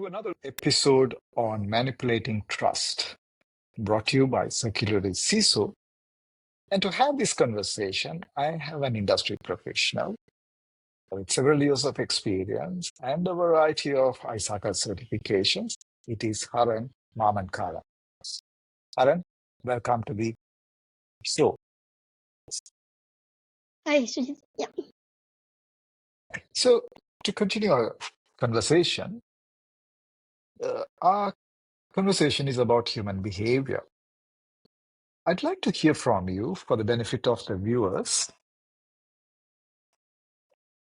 to another episode on manipulating trust, brought to you by Security CISO. And to have this conversation, I have an industry professional with several years of experience and a variety of ISACA certifications. It is Haran Mamankaran. Haran, welcome to the show. Hi, Sujit. Yeah. So, to continue our conversation, our conversation is about human behavior. I'd like to hear from you for the benefit of the viewers.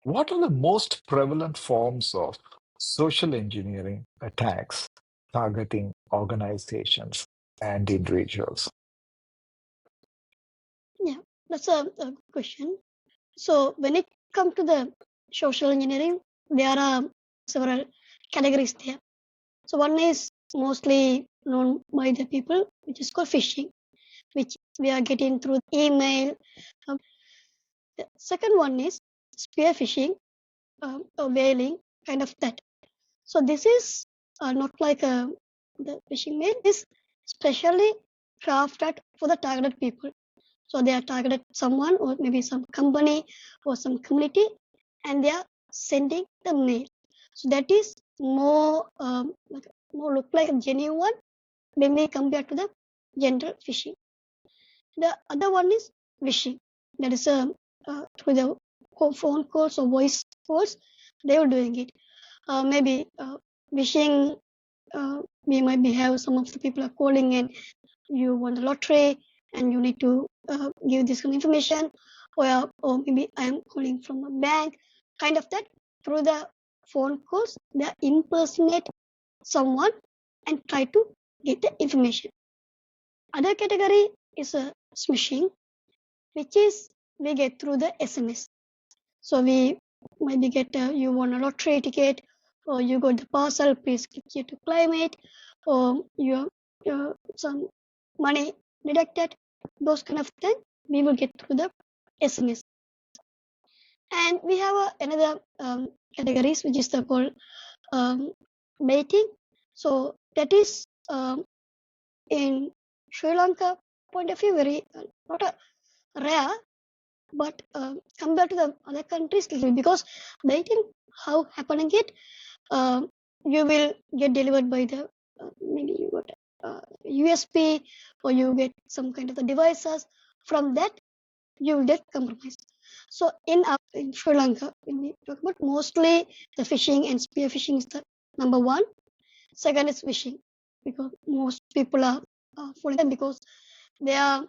What are the most prevalent forms of social engineering attacks targeting organizations and individuals? Yeah, that's a good question. So when it comes to the social engineering, there are several categories there. So one is mostly known by the people, which is called phishing, which we are getting through email. The second one is spearphishing, or whaling, kind of that. So this is not like the phishing mail is specially crafted for the targeted people. So they are targeted someone or maybe some company or some community, and they are sending the mail. So that is more look like a genuine one when we compare to the general phishing. The other one is wishing. That is through the phone calls or voice calls, they were doing it. Maybe wishing. We might be have some of the people are calling and you won the lottery and you need to give this kind of information, or maybe I am calling from a bank, kind of that. Through the phone calls, they impersonate someone and try to get the information. Other category is a smishing, which is we get through the SMS. So we maybe get you won a lottery ticket, or you got the parcel, please click here to claim it, or you some money deducted, those kind of things we will get through the SMS. And we have another categories, which is the called baiting. So that is in Sri Lanka point of view very not a rare, but compared to the other countries, because baiting, how happening it, you will get delivered by the maybe you got USB, or you get some kind of the devices. From that you will get compromised. So in Sri Lanka, when we talk about, mostly the phishing and spear phishing is the number one. Second is wishing, because most people are following them, because they are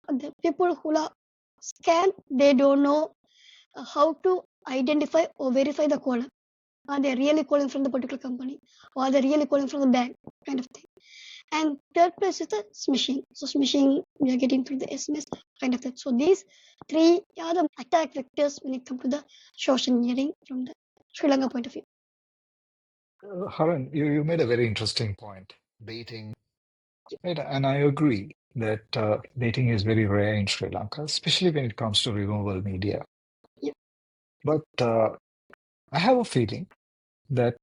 the people who are scanned, they don't know how to identify or verify the caller. Are they really calling from the particular company, or are they really calling from the bank, kind of thing. And third place is the smishing. So smishing, we are getting through the SMS, kind of that. So these three are the attack vectors when it comes to the social engineering from the Sri Lanka point of view. Haran, you made a very interesting point. Baiting, right? And I agree that baiting is very rare in Sri Lanka, especially when it comes to renewable media. Yeah. But I have a feeling that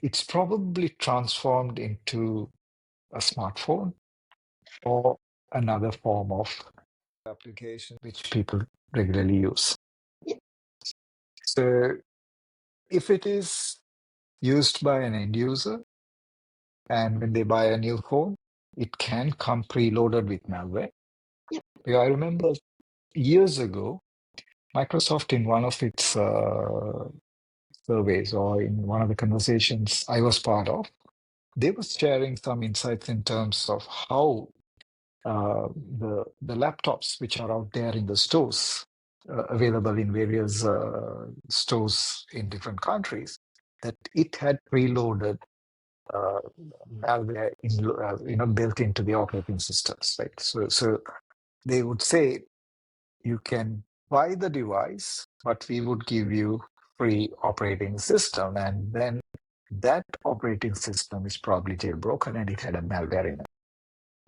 it's probably transformed into a smartphone or another form of application which people regularly use. Yeah. So if it is used by an end user, and when they buy a new phone, it can come preloaded with malware. Yeah. Yeah, I remember years ago, Microsoft, in one of its surveys or in one of the conversations I was part of, they were sharing some insights in terms of how the laptops which are out there in the stores, available in various stores in different countries, that it had preloaded malware built into the operating systems, right? So they would say you can buy the device, but we would give you free operating system, and then that operating system is probably jailbroken and it had a malware in it.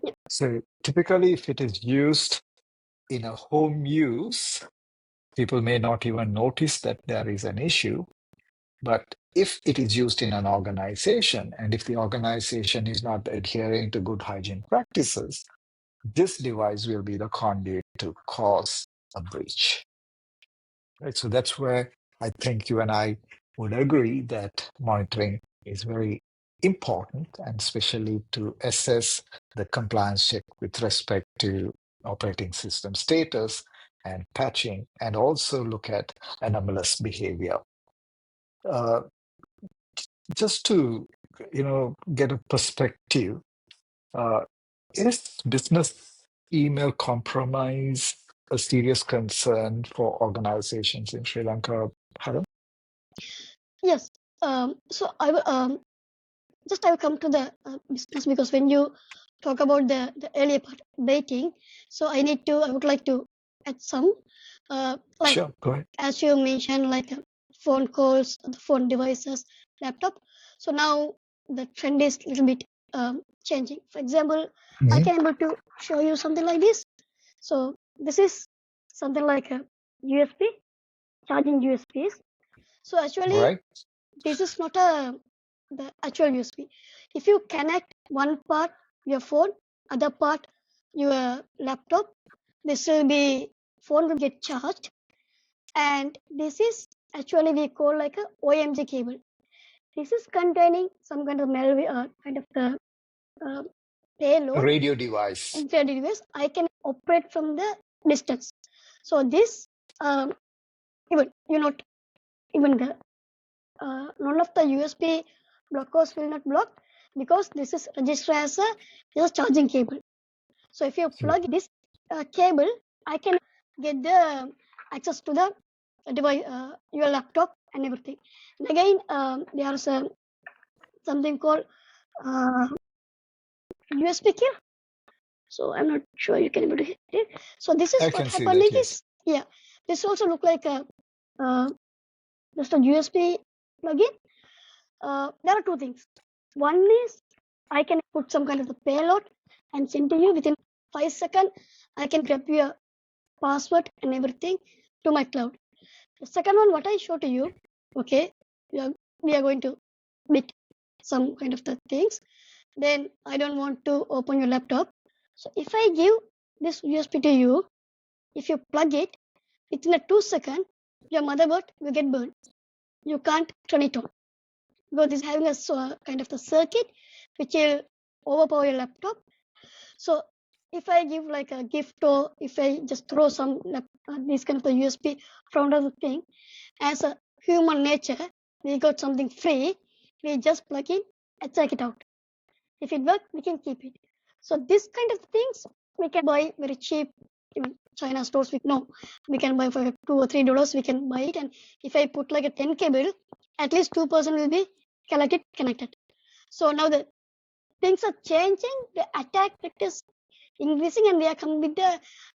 Yeah. So typically, if it is used in a home use, people may not even notice that there is an issue. But if it is used in an organization, and if the organization is not adhering to good hygiene practices, this device will be the conduit to cause a breach. Right? So that's where I think you and I would agree that monitoring is very important, and especially to assess the compliance check with respect to operating system status and patching, and also look at anomalous behavior. Uh, just to get a perspective, uh, is business email compromise a serious concern for organizations in Sri Lanka, Haran? Yes. So I will come to the business, because when you talk about the earlier part, dating, so I would like to add some, like, Sure, go ahead. as you mentioned, like phone calls, the phone devices, laptop. So now the trend is a little bit changing. For example, I Mhm. can able to show you something like this. So this is something like a USB, charging USBs. So actually, Right? this is not the actual USB. If you connect one part your phone, other part your laptop, this will be phone will get charged, and this is actually we call like a OMG cable. This is containing some kind of malware, kind of the uh, A payload radio device. inside the device. I can operate from the distance. So this even you not even the none of the USB blockers will not block, because this is registered as a charging cable. So if you plug this cable, I can get the access to the device, your laptop and everything. And again, there is something called uh, USB key. So I'm not sure you can able to hit it. So this is I what can see happening that, yes. is, yeah, this also look like a just a USB plugin. There are two things. One is I can put some kind of the payload and send to you within 5 seconds. I can grab your password and everything to my cloud. The second one, what I show to you, okay, we are going to bit some kind of the things. Then I don't want to open your laptop. So if I give this USB to you, if you plug it within a 2 second, your motherboard will get burned. You can't turn it on, because it's having a kind of the circuit which will overpower your laptop. So if I give like a gift, or if I just throw some this kind of the USB from the thing, as a human nature, we got something free, we just plug in and check it out. If it works, we can keep it. So this kind of things we can buy very cheap. Even China stores, we can buy for $2 or $3. We can buy it, and if I put like a 10 cable, at least 2% will be connected. So now the things are changing. The attack vectors increasing, and they are coming with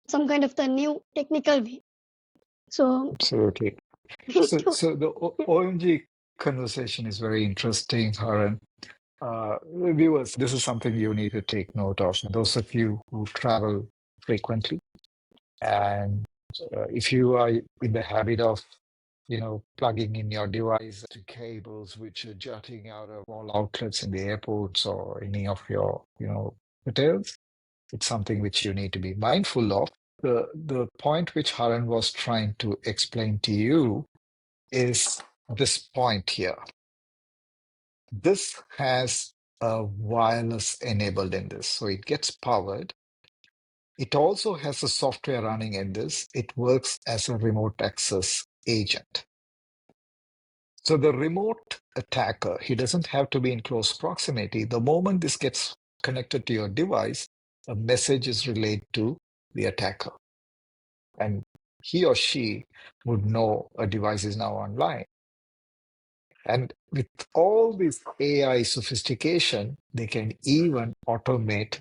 some kind of the new technical way. So Absolutely. we need to, So the yeah. OMG conversation is very interesting, Haran. Viewers, this is something you need to take note of. Those of you who travel frequently, and if you are in the habit of, plugging in your device to cables which are jutting out of all outlets in the airports or any of your, hotels, it's something which you need to be mindful of. The point which Haran was trying to explain to you is this point here. This has a wireless enabled in this, so it gets powered. It also has a software running in this. It works as a remote access agent. So the remote attacker, he doesn't have to be in close proximity. The moment this gets connected to your device, a message is relayed to the attacker, and he or she would know a device is now online. And with all this AI sophistication, they can even automate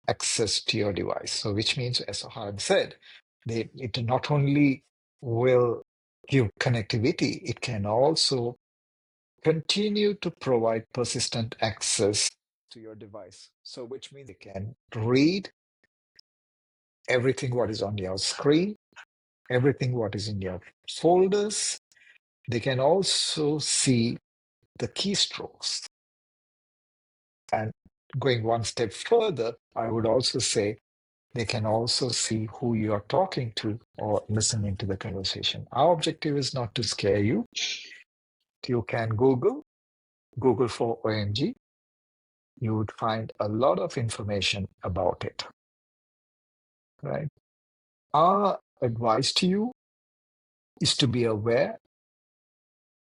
access to your device. So, which means, as Haran said, it not only will give connectivity, it can also continue to provide persistent access to your device. So, which means they can read everything what is on your screen, everything what is in your folders. They can also see the keystrokes. And going one step further, I would also say they can also see who you are talking to or listening to the conversation. Our objective is not to scare you. You can Google for OMG. You would find a lot of information about it, right? Our advice to you is to be aware.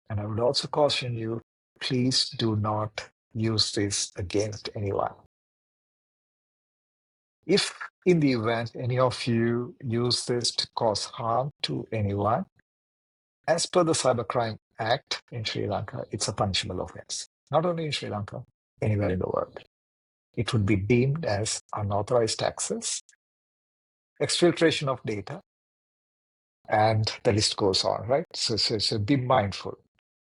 And I would also caution you, please do not use this against anyone. If in the event any of you use this to cause harm to anyone, as per the Cybercrime Act in Sri Lanka, it's a punishable offense. Not only in Sri Lanka, anywhere in the world. It would be deemed as unauthorized access, exfiltration of data, and the list goes on, right? So be mindful.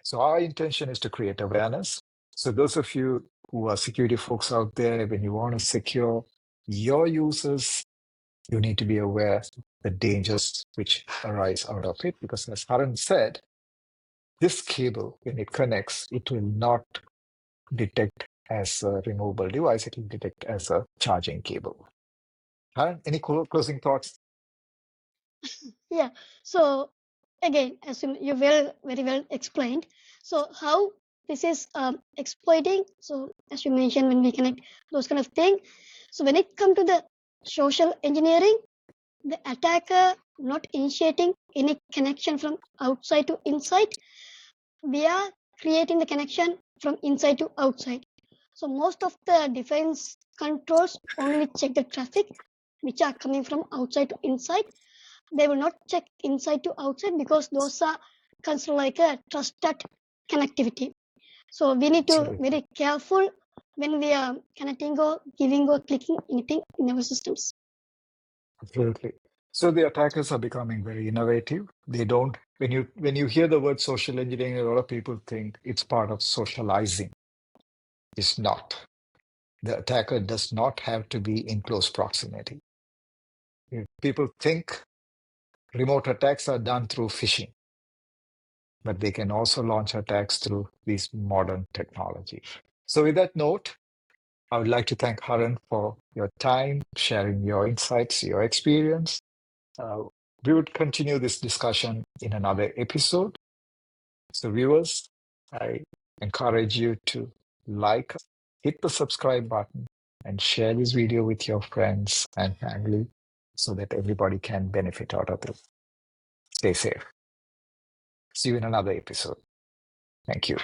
So our intention is to create awareness. So those of you who are security folks out there, when you want to secure your users, you need to be aware of the dangers which arise out of it. Because as Haran said, this cable, when it connects, it will not detect as a removable device. It will detect as a charging cable. Haran, any closing thoughts? Yeah. So again, as you very well explained. So how this is exploiting. So as you mentioned, when we connect those kind of thing. So when it comes to the social engineering, the attacker not initiating any connection from outside to inside. We are creating the connection from inside to outside. So most of the defense controls only check the traffic which are coming from outside to inside. They will not check inside to outside because those are considered like a trusted connectivity. So we need to Absolutely. very careful when we are connecting or giving or clicking anything in our systems. Absolutely. So the attackers are becoming very innovative. They don't, when you hear the word social engineering, a lot of people think it's part of socializing. It's not. The attacker does not have to be in close proximity. People think remote attacks are done through phishing, but they can also launch attacks through these modern technologies. So with that note, I would like to thank Haran for your time, sharing your insights, your experience. Uh, we would continue this discussion in another episode. So viewers, I encourage you to like, hit the subscribe button, and share this video with your friends and family so that everybody can benefit out of it. Stay safe. See you in another episode. Thank you.